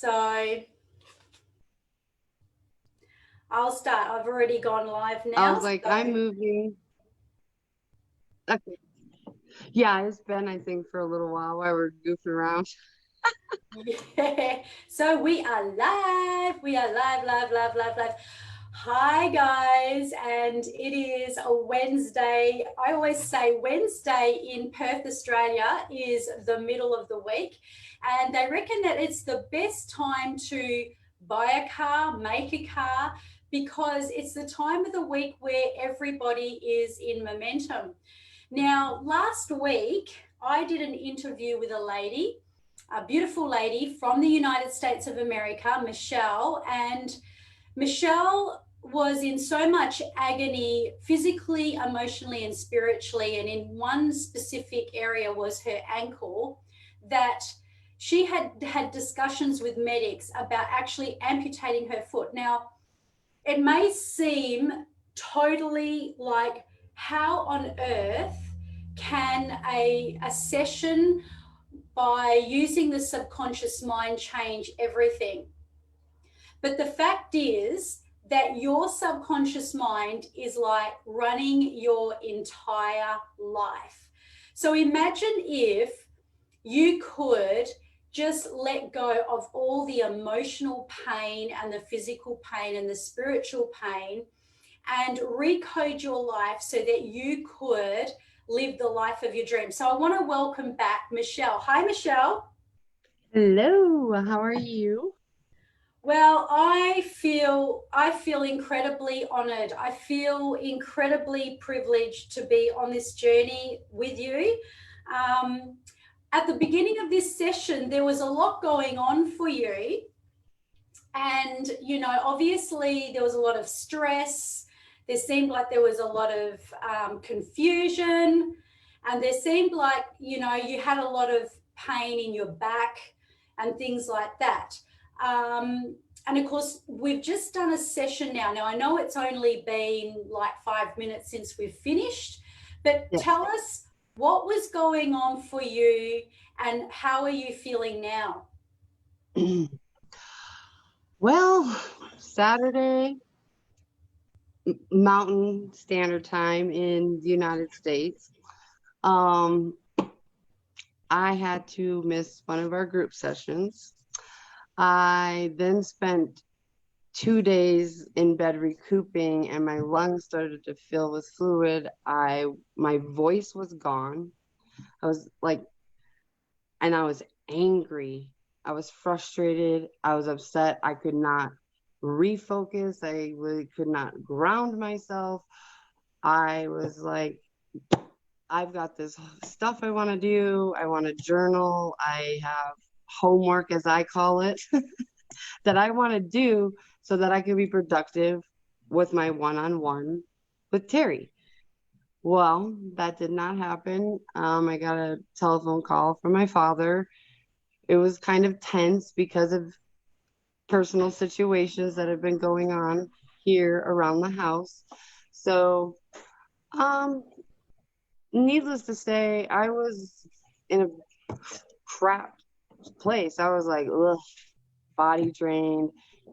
So I'll start. I've already gone live I now. was like, I'm moving. Okay. Yeah, it's been, I think, for a little while while we're goofing around. Yeah. So we are live. We are live, live, live, live, live. Hi, guys. And it is a Wednesday. I always say Wednesday in Perth, Australia is the middle of the week. And they reckon that it's the best time to buy a car, make a car, because it's the time of the week where everybody is in momentum. Now, last week, I did an interview with a beautiful lady from the United States of America, Michelle. And Michelle was in so much agony physically, emotionally, and spiritually. And in one specific area was her ankle, that she had discussions with medics about actually amputating her foot. Now, it may seem totally like, how on earth can a session by using the subconscious mind change everything? But the fact is that your subconscious mind is like running your entire life. So imagine if you could just let go of all the emotional pain and the physical pain and the spiritual pain and recode your life so that you could live the life of your dreams. So I want to welcome back Michelle. Hi, Michelle. Hello, how are you? Well, I feel incredibly honored. I feel incredibly privileged to be on this journey with you. Um, at the beginning of this session, there was a lot going on for you. And, obviously there was a lot of stress. There seemed like there was a lot of confusion. And there seemed like, you had a lot of pain in your back and things like that. And of course, we've just done a session now. Now, I know it's only been like 5 minutes since we've finished, but Yes. tell us what was going on for you and how are you feeling now? Well, Saturday, Mountain Standard Time in the United States. Um, I had to miss one of our group sessions. I then spent 2 days in bed recouping and my lungs started to fill with fluid. My voice was gone. I was like, and I was angry. I was frustrated. I was upset. I could not refocus. I really could not ground myself. I was like, I've got this stuff I want to do. I want to journal. I have homework, as I call it, that I want to do so that I can be productive with my one-on-one with Terry. Well, that did not happen. I got a telephone call from my father. It was kind of tense because of personal situations that have been going on here around the house. So, um, needless to say, I was in a crap place. I was like, ugh, body drained.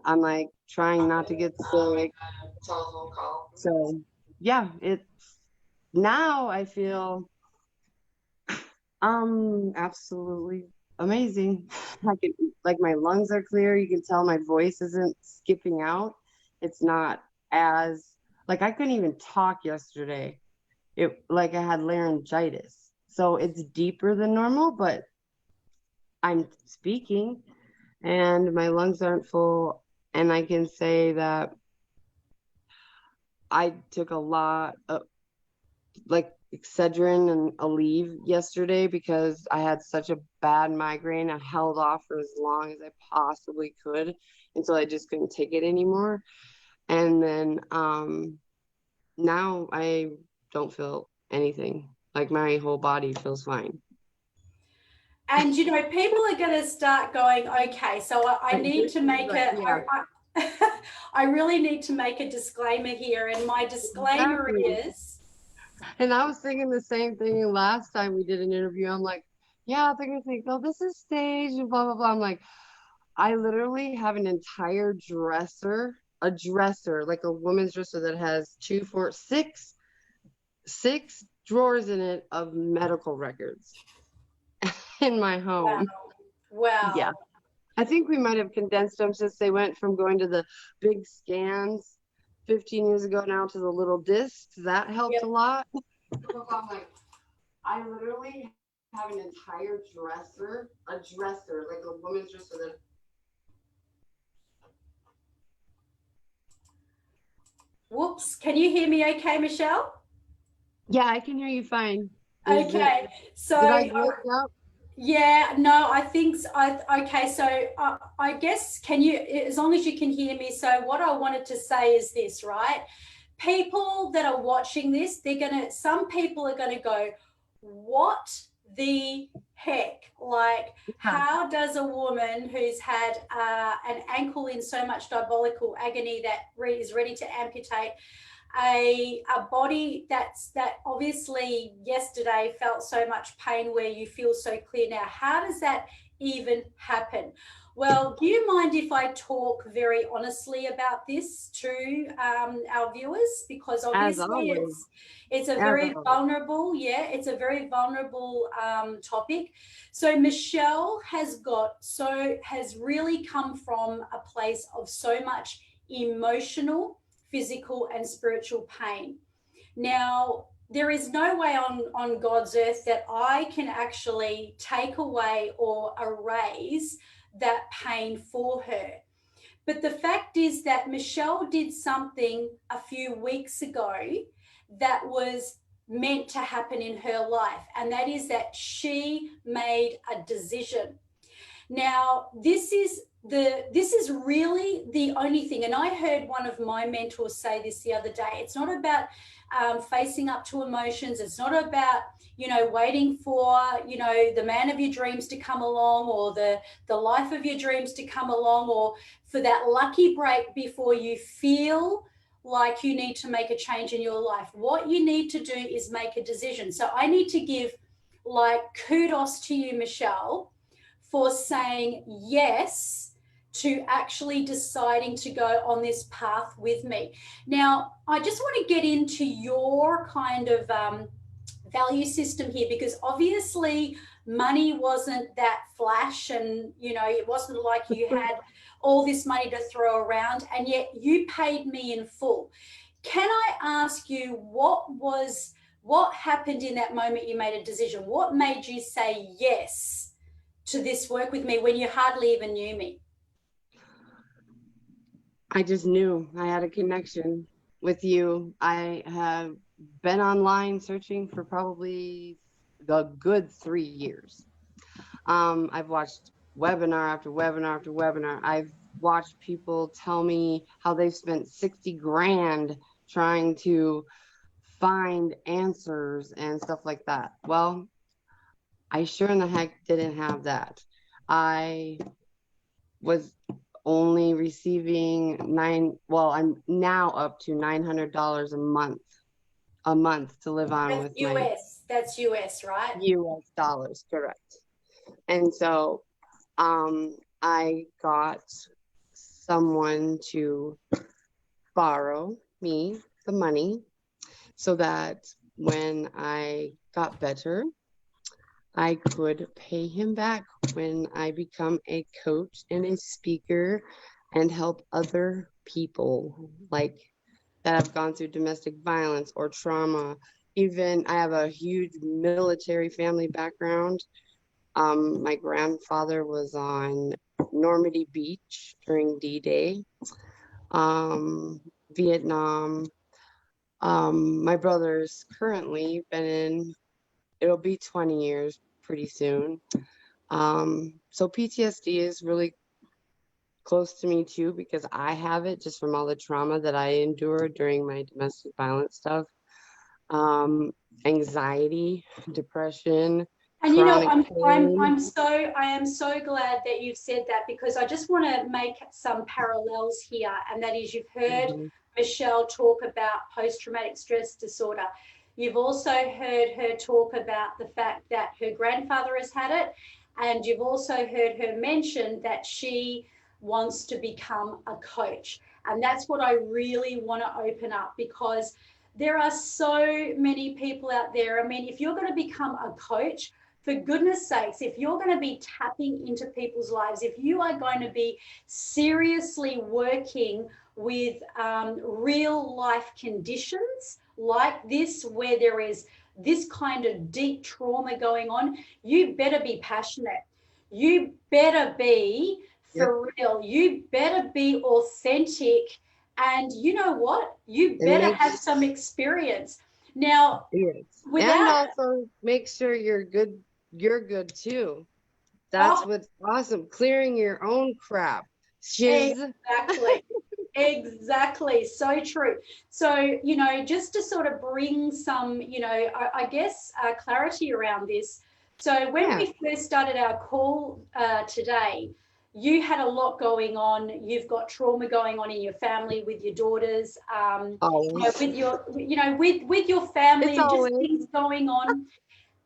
I'm like trying not to get sick. Telephone call. So, yeah, it's now I feel absolutely amazing. I can, like, my lungs are clear. You can tell my voice isn't skipping out. It's not as like I couldn't even talk yesterday. It like I had laryngitis. So it's deeper than normal, but I'm speaking and my lungs aren't full. And I can say that I took a lot of like Excedrin and Aleve yesterday because I had such a bad migraine. I held off for as long as I possibly could until I just couldn't take it anymore. And then now I don't feel anything. Like my whole body feels fine. And people are going to start going, okay, so I need This to is make like, I really need to make a disclaimer here. And my disclaimer exactly. is, And I was thinking the same thing last time we did an interview. I'm like, yeah, they're gonna think, oh, this is staged and blah blah blah. I'm like, I literally have an entire dresser, a dresser, like a woman's dresser that has six drawers in it of medical records in my Wow. home. Yeah. Wow. I think we might have condensed them since they went from going to the big scans 15 years ago now to the little discs. That helped Yep. a lot. I'm like, I literally have an entire dresser, like a woman's dresser that. Whoops. Can you hear me okay, Michelle? Yeah, I can hear you fine. Okay. So, Did I glitch out? yeah, no, I think so. Okay, so I guess, can you, as long as you can hear me, so what I wanted to say is this, right? People that are watching this, some people are gonna go, what the heck? Like, how does a woman who's had an ankle in so much diabolical agony that is ready to amputate, a body that obviously yesterday felt so much pain, where you feel so clear now? How does that even happen? Well, do you mind if I talk very honestly about this to our viewers? Because As obviously always. it's a As very always. vulnerable, yeah, it's a very vulnerable topic. So Michelle has really come from a place of so much emotional, physical, and spiritual pain. Now, there is no way on God's earth that I can actually take away or erase that pain for her. But the fact is that Michelle did something a few weeks ago that was meant to happen in her life, and that is that she made a decision. Now, this is really the only thing. And I heard one of my mentors say this the other day. It's not about facing up to emotions. It's not about, waiting for, the man of your dreams to come along, or the life of your dreams to come along, or for that lucky break before you feel like you need to make a change in your life. What you need to do is make a decision. So I need to give kudos to you, Michelle, for saying yes to actually deciding to go on this path with me. Now, I just want to get into your kind of value system here, because obviously money wasn't that flash, and it wasn't like you had all this money to throw around, and yet you paid me in full. Can I ask you, what happened in that moment you made a decision? What made you say yes to this work with me when you hardly even knew me? I just knew I had a connection with you. I have been online searching for probably the good 3 years. I've watched webinar after webinar after webinar. I've watched people tell me how they've spent 60 grand trying to find answers and stuff like that. Well, I sure in the heck didn't have that. I was only receiving I'm now up to $900 a month to live on with my That's US, right? US dollars, correct. And so I got someone to borrow me the money so that when I got better, I could pay him back when I become a coach and a speaker and help other people like that have gone through domestic violence or trauma. Even I have a huge military family background. My grandfather was on Normandy Beach during D-Day, Vietnam. My brother's currently it'll be 20 years pretty soon. So PTSD is really close to me too, because I have it just from all the trauma that I endured during my domestic violence stuff. Anxiety, depression. And I am so glad that you've said that, because I just want to make some parallels here, and that is, you've heard Michelle talk about post-traumatic stress disorder. You've also heard her talk about the fact that her grandfather has had it, and you've also heard her mention that she wants to become a coach. And that's what I really want to open up, because there are so many people out there. I mean, if you're going to become a coach, for goodness sakes, if you're going to be tapping into people's lives, if you are going to be seriously working with real life conditions like this, where there is this kind of deep trauma going on, you better be passionate. You better be for real. You better be authentic. And you know what? You better have some experience. Now, and also make sure you're good too. That's what's awesome. Clearing your own crap. Exactly. Exactly. So true. So, you know, just to sort of bring some, you know, I guess clarity around this. So when we first started our call today, you had a lot going on. You've got trauma going on in your family with your daughters, you know, with your, you know, with your family, and just things going on.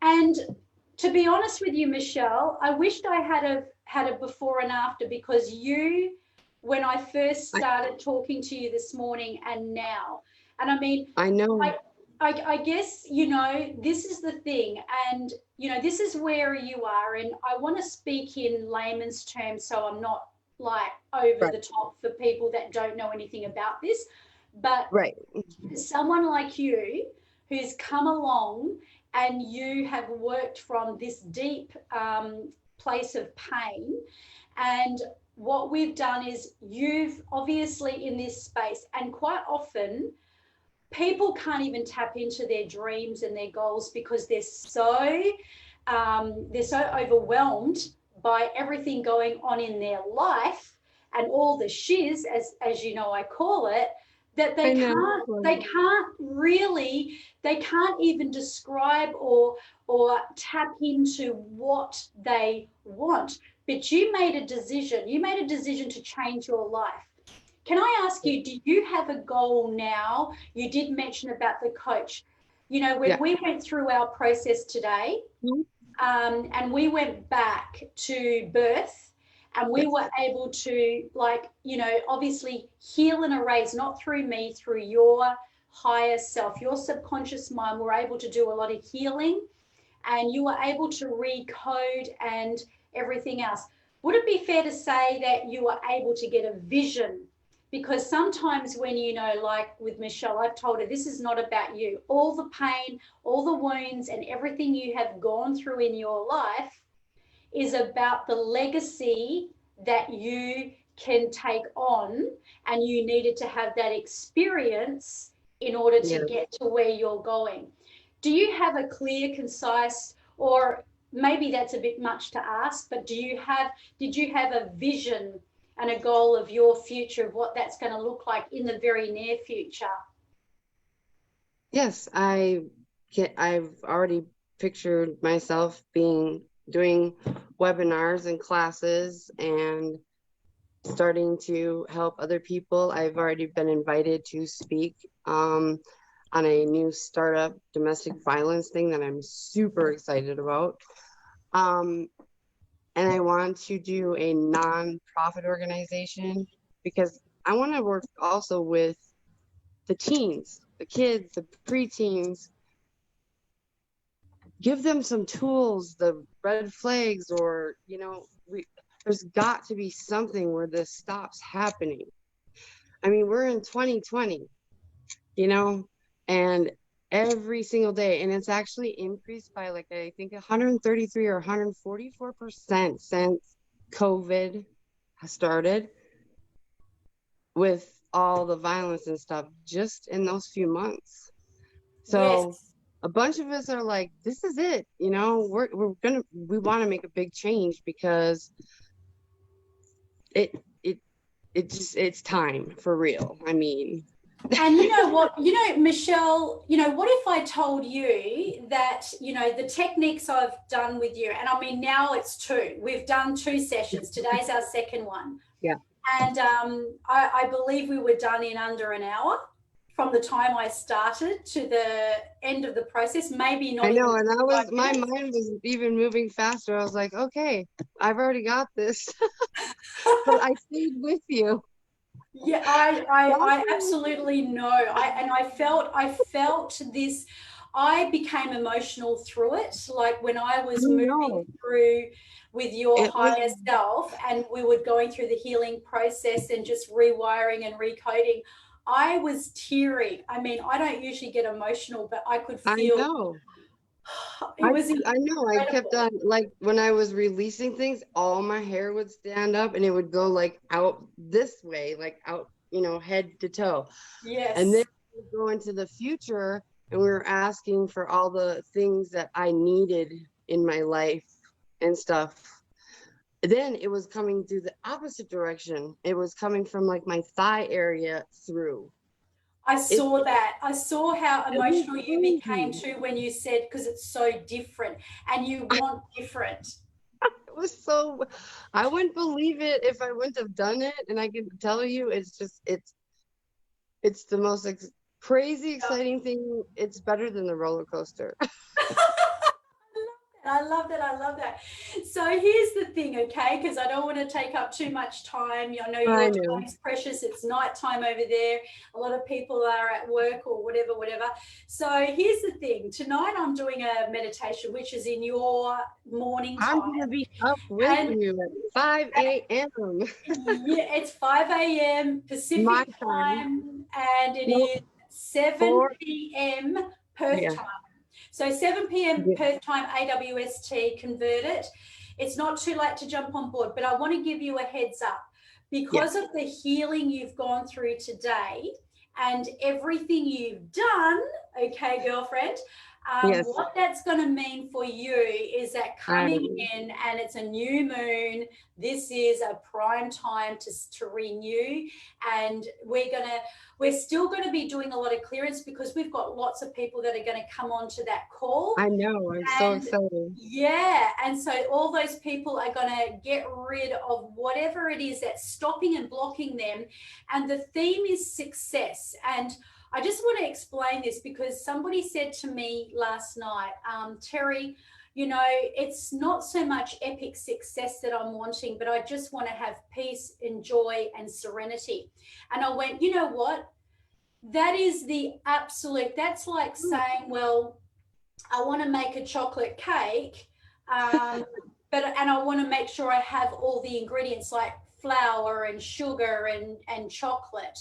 And to be honest with you, Michelle, I wished I had a before and after, because you, when I first started talking to you this morning and now, and I mean, I know. I guess, you know, this is the thing, and, you know, this is where you are, and I want to speak in layman's terms so I'm not like over the top for people that don't know anything about this, but someone like you who's come along and you have worked from this deep place of pain, and what we've done is you've obviously in this space, and quite often people can't even tap into their dreams and their goals because they're so overwhelmed by everything going on in their life and all the shiz, as you know I call it, that they can't even describe or tap into what they want. But you made a decision to change your life. Can I ask you, do you have a goal now? You did mention about the coach. You know, when we went through our process today, and we went back to birth, and we were able to, like, you know, obviously heal and erase, not through me, through your higher self, your subconscious mind. We're able to do a lot of healing, and you were able to recode and everything else. Would it be fair to say that you were able to get a vision? Because sometimes when, you know, like with Michelle, I've told her this is not about you. All the pain, all the wounds, and everything you have gone through in your life is about the legacy that you can take on, and you needed to have that experience in order to get to where you're going. Do you have a clear, concise, or maybe that's a bit much to ask, but did you have a vision and a goal of your future, of what that's going to look like in the very near future? Yes, I've already pictured myself doing webinars and classes and starting to help other people. I've already been invited to speak on a new startup domestic violence thing that I'm super excited about. And I want to do a nonprofit organization because I want to work also with the teens, the kids, the preteens. Give them some tools, the red flags, or, you know, there's got to be something where this stops happening. I mean, we're in 2020, you know, and every single day, and it's actually increased by like, I think 133 or 144% since COVID has started, with all the violence and stuff just in those few months. So a bunch of us are like, this is it, you know, we want to make a big change because it's time for real. I mean, and you know what, you know, Michelle, you know, what if I told you that, you know, the techniques I've done with you, and I mean, now it's 2, we've done 2 sessions. Today's our second one. And I believe we were done in under an hour from the time I started to the end of the process, maybe not I know, even and my 5 minutes. mind was even moving faster. I was like, okay, I've already got this, but I stayed with you. Yeah, I absolutely know. I felt this. I became emotional through it. Like when I was moving No, through with your it was, higher self, and we were going through the healing process and just rewiring and recoding. I was teary. I mean, I don't usually get emotional, but I could I feel know. it was I know. I kept incredible. on, like, when I was releasing things, all my hair would stand up and it would go like out this way, like out, head to toe. And then Yes. we go into the future and we were asking for all the things that I needed in my life and stuff. Then it was coming through the opposite direction. It was coming from like my thigh area through. I It, saw that. I saw how it was emotional you became crazy. too when you said, because it's so different and you want different. It was so, I wouldn't believe it if I wouldn't have done it. And I can tell you, it's the most crazy, exciting thing. It's better than the roller coaster. I love that. I love that. So here's the thing, okay? Because I don't want to take up too much time. I know I your know. time is precious. It's nighttime over there. A lot of people are at work or whatever, whatever. So here's the thing. Tonight I'm doing a meditation, which is in your morning I'm time. gonna be up with And you at 5 a.m. yeah, it's 5 a.m. my Pacific time. time, and it Nope, is 7 4. p.m. Perth Yeah. time. So 7 p.m. Yeah. Perth time, AWST, convert it. It's not too late to jump on board, but I want to give you a heads up because Yes. of the healing you've gone through today and everything you've done, okay, girlfriend. Yes. What that's going to mean for you is that I coming in and it's a new moon, this is a prime time to renew, and we're still going to be doing a lot of clearance because we've got lots of people that are going to come onto that call. I know. I'm so And excited. yeah, and so all those people are going to get rid of whatever it is that's stopping and blocking them. And the theme is success. And I just want to explain this because somebody said to me last night, Terry, it's not so much epic success that I'm wanting, but I just want to have peace and joy and serenity. And I went, you know what? That is the absolute, that's like saying, well, I want to make a chocolate cake, and I want to make sure I have all the ingredients like flour and sugar and chocolate.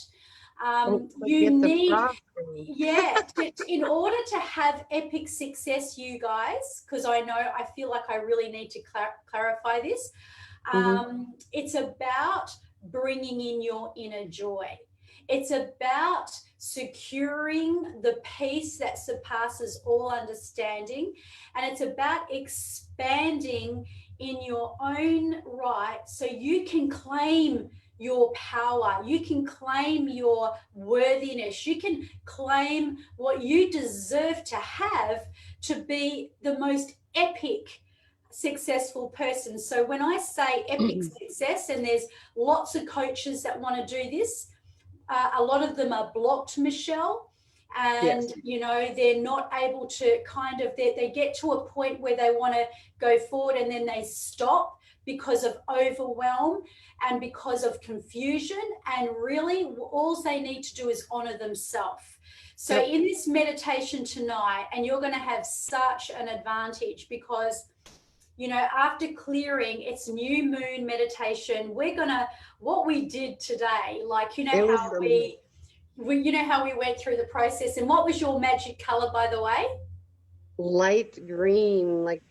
Don't You forget the need, frosting. yeah, in order to have epic success, you guys, because I feel like I really need to clarify this. Hmm. It's about bringing in your inner joy. It's about securing the peace that surpasses all understanding. And it's about expanding in your own right so you can claim your power. You can claim your worthiness. You can claim what you deserve to have to be the most epic successful person. So when I say epic success, and there's lots of coaches that want to do this, a lot of them are blocked, Michelle, Yes. and they're not able to kind of they get to a point where they want to go forward and then they stop because of overwhelm and because of confusion, and really all they need to do is honor themselves. So Yep. in this meditation tonight, and you're going to have such an advantage because after clearing, it's new moon meditation. What we did today, like, It was how we how we went through the process. And what was your magic color, by the way? light green, like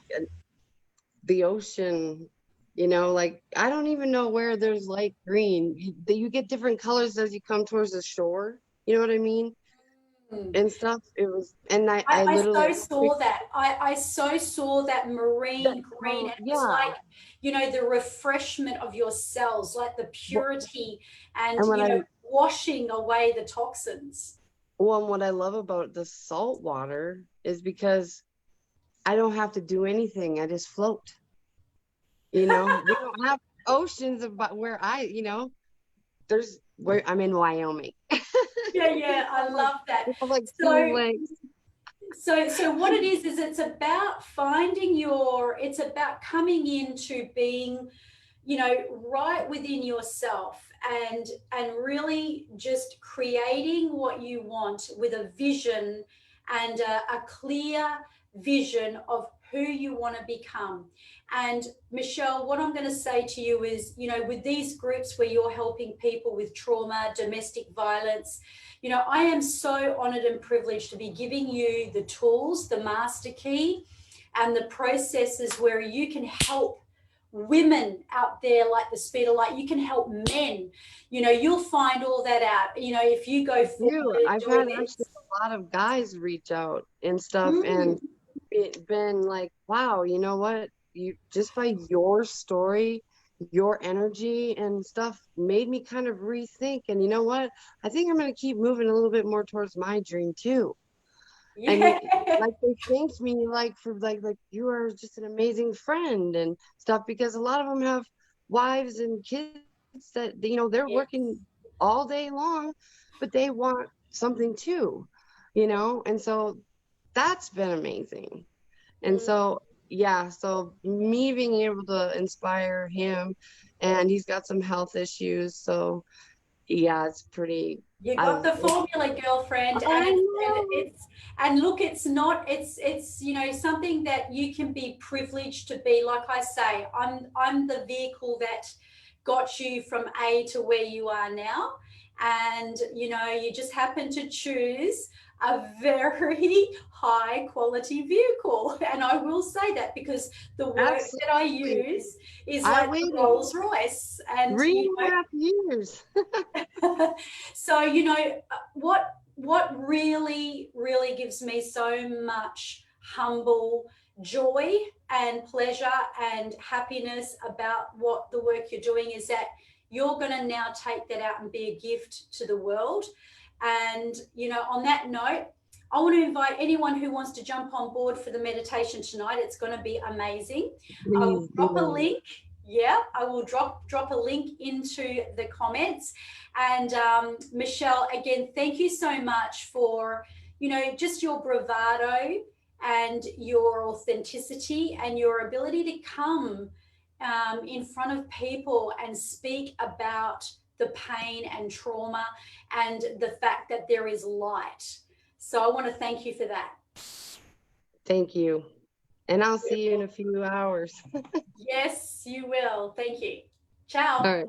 the ocean. Like I don't even know where there's light green. You get different colors as you come towards the shore. You know what I mean? Mm. And stuff. It was, and I I literally so saw that. I so saw that that marine green. color. And it was Yeah. like, the refreshment of your cells, like the purity and, And washing away the toxins. what I love about the salt water is because I don't have to do anything. I just float. We don't have oceans about where there's where I'm in Wyoming. Yeah, I love that. We have like So, two legs. so what it is it's about finding it's about coming into being, you know, right within yourself, and really just creating what you want with a vision and a clear vision of who you want to become. And Michelle, what I'm going to say to you is, you know, with these groups where you're helping people with trauma, domestic violence, you know, I am so honored and privileged to be giving you the tools, the master key, and the processes where you can help women out there like the speed of light. You can help men. You know, you'll find all that out. You know, if you go forward I've doing had this. actually a lot of guys reach out and stuff, Mm, and it been like, wow, you know what? You just by your story, your energy and stuff made me kind of rethink. And you know what? I think I'm gonna keep moving a little bit more towards my dream too. And yeah. like they thanked me like for like you are just an amazing friend and stuff because a lot of them have wives and kids that you know they're Yes. working all day long, but they want something too, you know, and so that's been amazing. And Mm. so yeah, so me being able to inspire him, and he's got some health issues, so yeah, it's pretty. You I got the formula, girlfriend, I and know. it's and look, it's not it's you know something that you can be privileged to be. Like I say, I'm the vehicle that got you from A to where you are now, and you know you just happen to choose a very high quality vehicle, and I will say that because the work that I Absolutely. use is I like the waited Rolls Royce, and three you and a half years. know. So you know what really gives me so much humble joy and pleasure and happiness about what the work you're doing is that you're going to now take that out and be a gift to the world. And you know, on that note, I want to invite anyone who wants to jump on board for the meditation tonight. It's going to be amazing. I will Please drop a do. link. Yeah, I will drop a link into the comments. And Michelle, again, thank you so much for, you know, just your bravado and your authenticity and your ability to come in front of people and speak about the pain and trauma and the fact that there is light. So I want to thank you for that. Thank you. And I'll see you in a few hours. Yes, you will. Thank you. Ciao. All right.